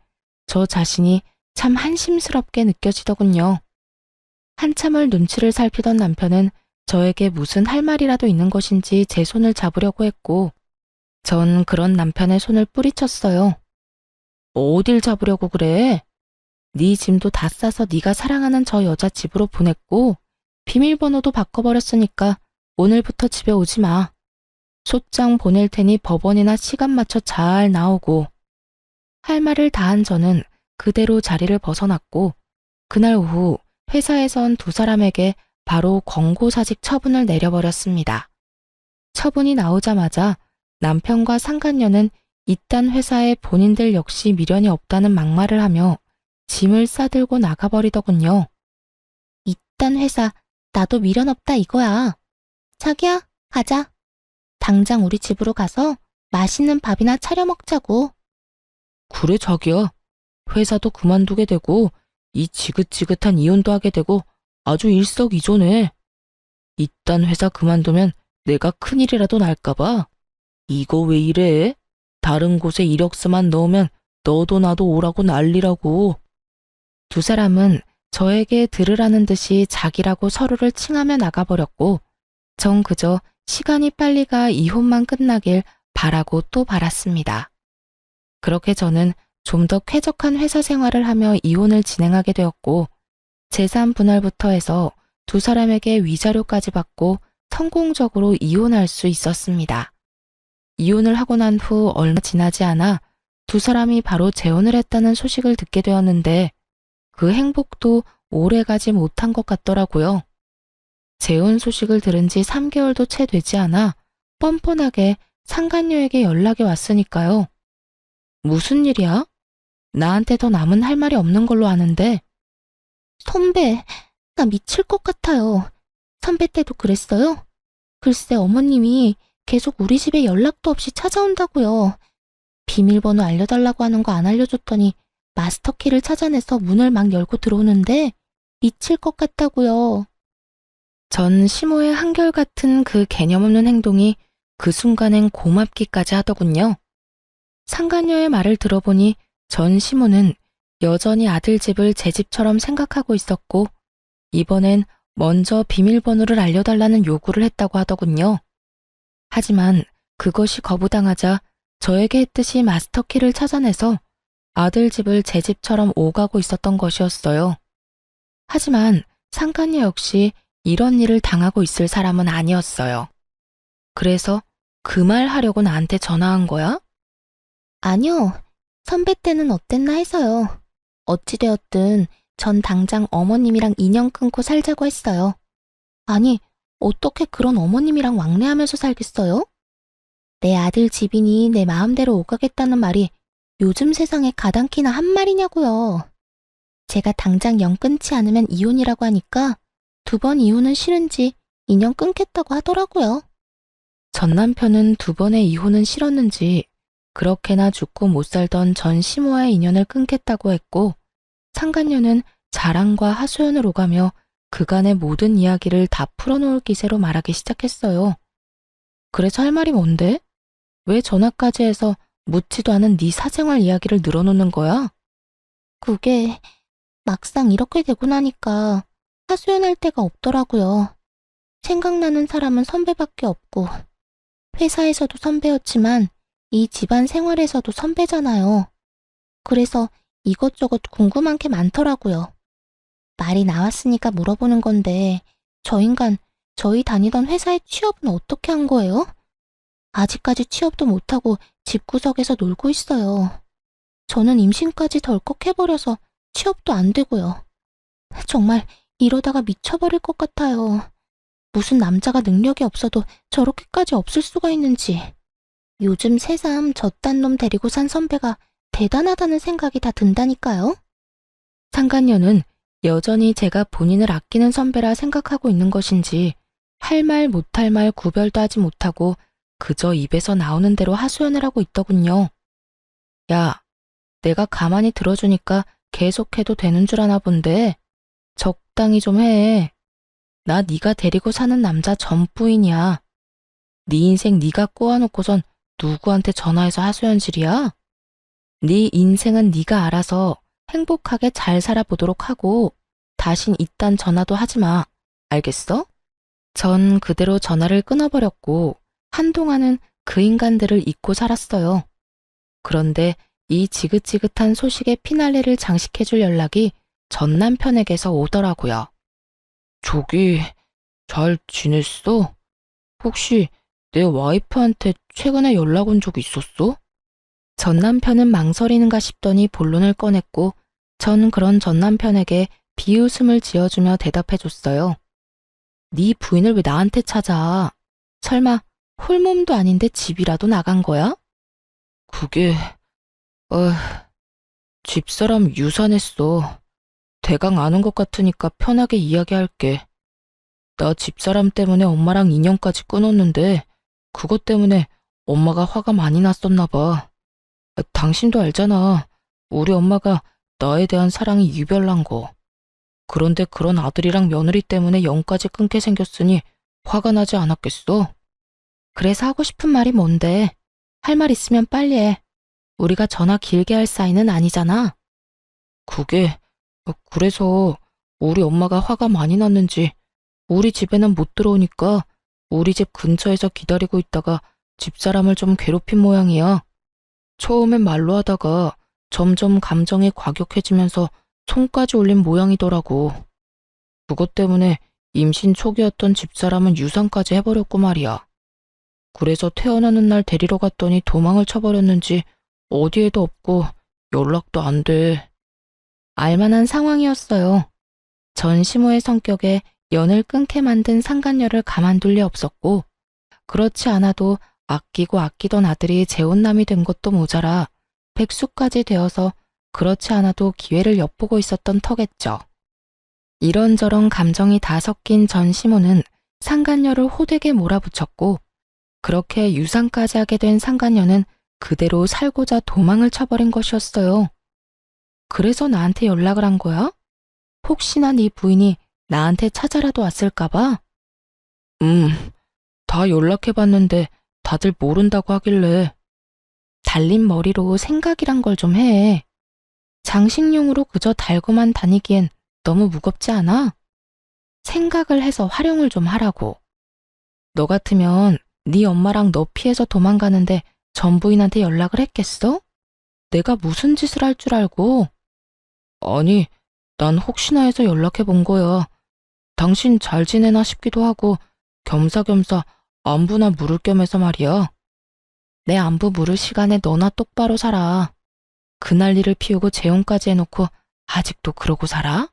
저 자신이 참 한심스럽게 느껴지더군요. 한참을 눈치를 살피던 남편은 저에게 무슨 할 말이라도 있는 것인지 제 손을 잡으려고 했고, 전 그런 남편의 손을 뿌리쳤어요. 어딜 잡으려고 그래? 네 짐도 다 싸서 네가 사랑하는 저 여자 집으로 보냈고, 비밀번호도 바꿔버렸으니까 오늘부터 집에 오지 마. 소장 보낼 테니 법원이나 시간 맞춰 잘 나오고. 할 말을 다한 저는 그대로 자리를 벗어났고, 그날 오후 회사에선 두 사람에게 바로 권고사직 처분을 내려버렸습니다. 처분이 나오자마자 남편과 상간녀는 이딴 회사에 본인들 역시 미련이 없다는 막말을 하며 짐을 싸들고 나가버리더군요. 이딴 회사, 나도 미련 없다 이거야. 자기야, 가자. 당장 우리 집으로 가서 맛있는 밥이나 차려 먹자고. 그래 자기야. 회사도 그만두게 되고 이 지긋지긋한 이혼도 하게 되고 아주 일석이조네. 이딴 회사 그만두면 내가 큰일이라도 날까봐. 이거 왜 이래? 다른 곳에 이력서만 넣으면 너도 나도 오라고 난리라고. 두 사람은 저에게 들으라는 듯이 자기라고 서로를 칭하며 나가버렸고, 전 그저 시간이 빨리 가 이혼만 끝나길 바라고 또 바랐습니다. 그렇게 저는 좀 더 쾌적한 회사 생활을 하며 이혼을 진행하게 되었고, 재산 분할부터 해서 두 사람에게 위자료까지 받고 성공적으로 이혼할 수 있었습니다. 이혼을 하고 난 후 얼마 지나지 않아 두 사람이 바로 재혼을 했다는 소식을 듣게 되었는데, 그 행복도 오래 가지 못한 것 같더라고요. 재혼 소식을 들은 지 3개월도 채 되지 않아 뻔뻔하게 상간녀에게 연락이 왔으니까요. 무슨 일이야? 나한테 더 남은 할 말이 없는 걸로 아는데. 선배, 나 미칠 것 같아요. 선배 때도 그랬어요? 글쎄 어머님이 계속 우리 집에 연락도 없이 찾아온다고요. 비밀번호 알려달라고 하는 거 안 알려줬더니 마스터키를 찾아내서 문을 막 열고 들어오는데 미칠 것 같다고요. 전 시모의 한결같은 그 개념 없는 행동이 그 순간엔 고맙기까지 하더군요. 상간녀의 말을 들어보니 전 시모는 여전히 아들 집을 제 집처럼 생각하고 있었고, 이번엔 먼저 비밀번호를 알려달라는 요구를 했다고 하더군요. 하지만 그것이 거부당하자 저에게 했듯이 마스터키를 찾아내서 아들 집을 제 집처럼 오가고 있었던 것이었어요. 하지만 상간녀 역시 이런 일을 당하고 있을 사람은 아니었어요. 그래서 그 말 하려고 나한테 전화한 거야? 아니요. 선배 때는 어땠나 해서요. 어찌되었든 전 당장 어머님이랑 인연 끊고 살자고 했어요. 아니, 어떻게 그런 어머님이랑 왕래하면서 살겠어요? 내 아들 집이니 내 마음대로 오가겠다는 말이 요즘 세상에 가당키나 한 말이냐고요. 제가 당장 영 끊지 않으면 이혼이라고 하니까 2번 이혼은 싫은지 인연 끊겠다고 하더라고요. 전 남편은 2번의 이혼은 싫었는지 그렇게나 죽고 못 살던 전 시모와의 인연을 끊겠다고 했고, 상간녀는 자랑과 하소연을 오가며 그간의 모든 이야기를 다 풀어놓을 기세로 말하기 시작했어요. 그래서 할 말이 뭔데? 왜 전화까지 해서 묻지도 않은 네 사생활 이야기를 늘어놓는 거야? 그게 막상 이렇게 되고 나니까 하소연할 데가 없더라고요. 생각나는 사람은 선배밖에 없고, 회사에서도 선배였지만 이 집안 생활에서도 선배잖아요. 그래서 이것저것 궁금한 게 많더라고요. 말이 나왔으니까 물어보는 건데, 저 인간, 저희 다니던 회사의 취업은 어떻게 한 거예요? 아직까지 취업도 못하고 집구석에서 놀고 있어요. 저는 임신까지 덜컥 해버려서 취업도 안 되고요. 정말 이러다가 미쳐버릴 것 같아요. 무슨 남자가 능력이 없어도 저렇게까지 없을 수가 있는지. 요즘 새삼 저딴 놈 데리고 산 선배가 대단하다는 생각이 다 든다니까요. 상간녀는 여전히 제가 본인을 아끼는 선배라 생각하고 있는 것인지 할 말 못할 말 구별도 하지 못하고 그저 입에서 나오는 대로 하소연을 하고 있더군요. 야, 내가 가만히 들어주니까 계속해도 되는 줄 아나 본데 적당히 좀 해. 나 네가 데리고 사는 남자 전부인이야. 네 인생 네가 꼬아놓고선 누구한테 전화해서 하소연질이야? 네 인생은 네가 알아서 행복하게 잘 살아보도록 하고 다신 이딴 전화도 하지 마. 알겠어? 전 그대로 전화를 끊어버렸고 한동안은 그 인간들을 잊고 살았어요. 그런데 이 지긋지긋한 소식의 피날레를 장식해줄 연락이 전 남편에게서 오더라고요. 저기, 잘 지냈어? 혹시 내 와이프한테 최근에 연락 온 적 있었어? 전 남편은 망설이는가 싶더니 본론을 꺼냈고 전 그런 전 남편에게 비웃음을 지어주며 대답해줬어요. 네 부인을 왜 나한테 찾아? 설마 홀몸도 아닌데 집이라도 나간 거야? 그게, 어, 집사람 유산했어. 대강 아는 것 같으니까 편하게 이야기할게. 나 집사람 때문에 엄마랑 인연까지 끊었는데 그것 때문에 엄마가 화가 많이 났었나 봐. 당신도 알잖아. 우리 엄마가 나에 대한 사랑이 유별난 거. 그런데 그런 아들이랑 며느리 때문에 영까지 끊게 생겼으니 화가 나지 않았겠어? 그래서 하고 싶은 말이 뭔데? 할 말 있으면 빨리 해. 우리가 전화 길게 할 사이는 아니잖아. 그게, 그래서 우리 엄마가 화가 많이 났는지 우리 집에는 못 들어오니까 우리 집 근처에서 기다리고 있다가 집사람을 좀 괴롭힌 모양이야. 처음엔 말로 하다가 점점 감정이 과격해지면서 손까지 올린 모양이더라고. 그것 때문에 임신 초기였던 집사람은 유산까지 해버렸고 말이야. 그래서 태어나는 날 데리러 갔더니 도망을 쳐버렸는지 어디에도 없고 연락도 안 돼. 알만한 상황이었어요. 전 시모의 성격에 연을 끊게 만든 상간녀를 가만둘 리 없었고 그렇지 않아도 아끼고 아끼던 아들이 재혼남이 된 것도 모자라 백수까지 되어서 그렇지 않아도 기회를 엿보고 있었던 터겠죠. 이런저런 감정이 다 섞인 전 시모는 상간녀를 호되게 몰아붙였고 그렇게 유산까지 하게 된 상간녀는 그대로 살고자 도망을 쳐버린 것이었어요. 그래서 나한테 연락을 한 거야? 혹시나 네 부인이 나한테 찾아라도 왔을까봐? 다 연락해봤는데 다들 모른다고 하길래. 달린 머리로 생각이란 걸 좀 해. 장식용으로 그저 달고만 다니기엔 너무 무겁지 않아? 생각을 해서 활용을 좀 하라고. 너 같으면 네 엄마랑 너 피해서 도망가는데 전 부인한테 연락을 했겠어? 내가 무슨 짓을 할 줄 알고? 아니, 난 혹시나 해서 연락해 본 거야. 당신 잘 지내나 싶기도 하고 겸사겸사 안부나 물을 겸해서 말이야. 내 안부 물을 시간에 너나 똑바로 살아. 그 난리를 피우고 재혼까지 해놓고 아직도 그러고 살아?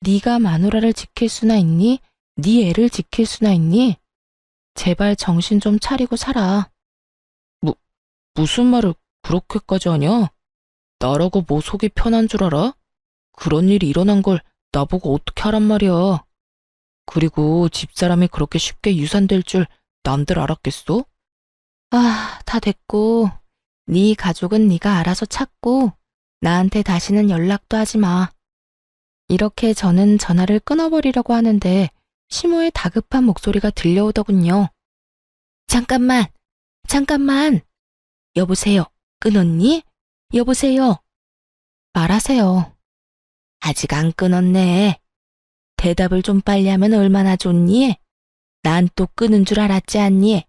네가 마누라를 지킬 수나 있니? 네 애를 지킬 수나 있니? 제발 정신 좀 차리고 살아. 무슨 말을 그렇게까지 하냐? 나라고 뭐 속이 편한 줄 알아? 그런 일이 일어난 걸 나보고 어떻게 하란 말이야. 그리고 집사람이 그렇게 쉽게 유산될 줄 남들 알았겠어? 다 됐고. 네 가족은 네가 알아서 찾고 나한테 다시는 연락도 하지 마. 이렇게 저는 전화를 끊어버리려고 하는데 시모의 다급한 목소리가 들려오더군요. 잠깐만. 여보세요. 끊었니? 여보세요. 말하세요. 아직 안 끊었네. 대답을 좀 빨리 하면 얼마나 좋니? 난 또 끊은 줄 알았지 않니?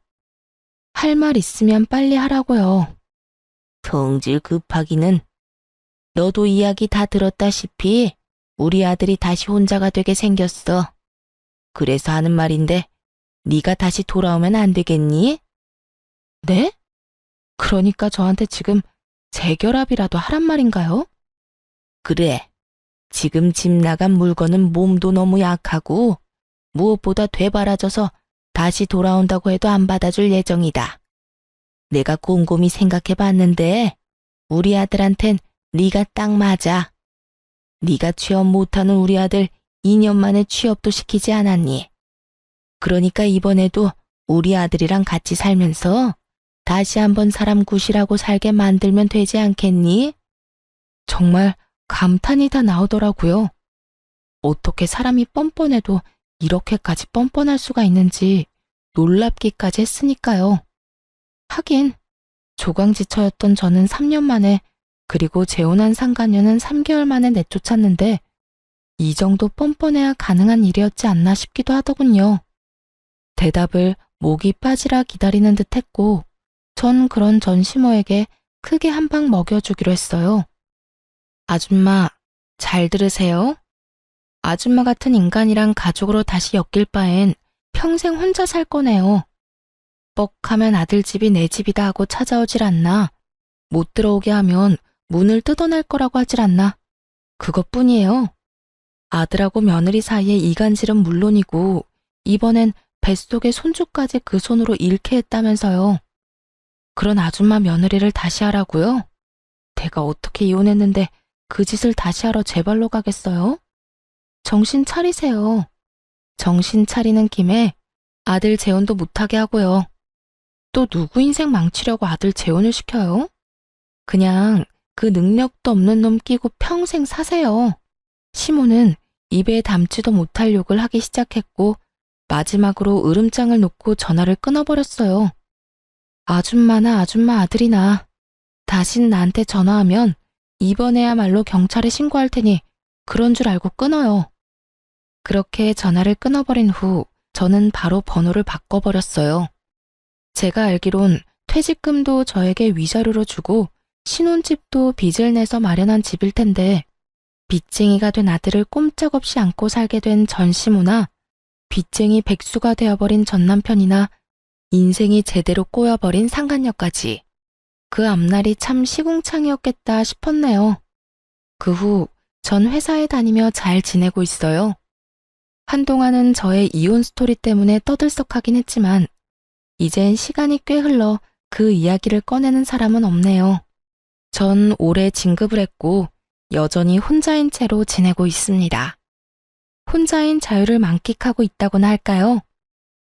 할 말 있으면 빨리 하라고요. 성질 급하기는. 너도 이야기 다 들었다시피 우리 아들이 다시 혼자가 되게 생겼어. 그래서 하는 말인데 네가 다시 돌아오면 안 되겠니? 네? 그러니까 저한테 지금 재결합이라도 하란 말인가요? 그래. 지금 집 나간 물건은 몸도 너무 약하고 무엇보다 되바라져서 다시 돌아온다고 해도 안 받아줄 예정이다. 내가 곰곰이 생각해봤는데 우리 아들한텐 네가 딱 맞아. 네가 취업 못하는 우리 아들 2년 만에 취업도 시키지 않았니? 그러니까 이번에도 우리 아들이랑 같이 살면서 다시 한번 사람 구실하고 살게 만들면 되지 않겠니? 정말 감탄이 다 나오더라고요. 어떻게 사람이 뻔뻔해도 이렇게까지 뻔뻔할 수가 있는지 놀랍기까지 했으니까요. 하긴 조강지처였던 저는 3년 만에 그리고 재혼한 상간녀는 3개월 만에 내쫓았는데 이 정도 뻔뻔해야 가능한 일이었지 않나 싶기도 하더군요. 대답을 목이 빠지라 기다리는 듯 했고, 전 그런 전시모에게 크게 한 방 먹여주기로 했어요. 아줌마, 잘 들으세요? 아줌마 같은 인간이랑 가족으로 다시 엮일 바엔 평생 혼자 살 거네요. 뻑하면 아들 집이 내 집이다 하고 찾아오질 않나. 못 들어오게 하면 문을 뜯어낼 거라고 하질 않나. 그것뿐이에요. 아들하고 며느리 사이의 이간질은 물론이고 이번엔 뱃속의 손주까지 그 손으로 잃게 했다면서요. 그런 아줌마 며느리를 다시 하라고요? 내가 어떻게 이혼했는데 그 짓을 다시 하러 제 발로 가겠어요? 정신 차리세요. 정신 차리는 김에 아들 재혼도 못하게 하고요. 또 누구 인생 망치려고 아들 재혼을 시켜요? 그냥 그 능력도 없는 놈 끼고 평생 사세요. 시모는 입에 담지도 못할 욕을 하기 시작했고 마지막으로 으름장을 놓고 전화를 끊어버렸어요. 아줌마나 아줌마 아들이나 다신 나한테 전화하면 이번에야말로 경찰에 신고할 테니 그런 줄 알고 끊어요. 그렇게 전화를 끊어버린 후 저는 바로 번호를 바꿔버렸어요. 제가 알기론 퇴직금도 저에게 위자료로 주고 신혼집도 빚을 내서 마련한 집일 텐데 빚쟁이가 된 아들을 꼼짝없이 안고 살게 된 전시모나 빚쟁이 백수가 되어버린 전남편이나 인생이 제대로 꼬여버린 상간녀까지 그 앞날이 참 시궁창이었겠다 싶었네요. 그 후 전 회사에 다니며 잘 지내고 있어요. 한동안은 저의 이혼 스토리 때문에 떠들썩하긴 했지만 이젠 시간이 꽤 흘러 그 이야기를 꺼내는 사람은 없네요. 전 올해 진급을 했고 여전히 혼자인 채로 지내고 있습니다. 혼자인 자유를 만끽하고 있다고나 할까요?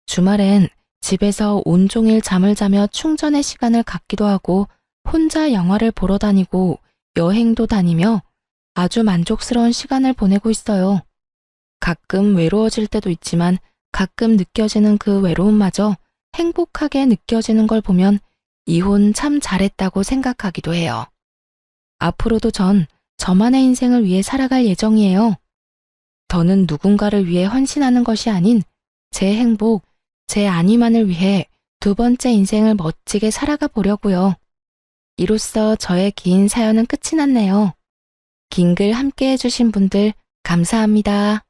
주말엔 집에서 온종일 잠을 자며 충전의 시간을 갖기도 하고 혼자 영화를 보러 다니고 여행도 다니며 아주 만족스러운 시간을 보내고 있어요. 가끔 외로워질 때도 있지만 가끔 느껴지는 그 외로움마저 행복하게 느껴지는 걸 보면 이혼 참 잘했다고 생각하기도 해요. 앞으로도 전 저만의 인생을 위해 살아갈 예정이에요. 더는 누군가를 위해 헌신하는 것이 아닌 제 행복, 제 안위만을 위해 두 번째 인생을 멋지게 살아가 보려고요. 이로써 저의 긴 사연은 끝이 났네요. 긴 글 함께 해주신 분들 감사합니다.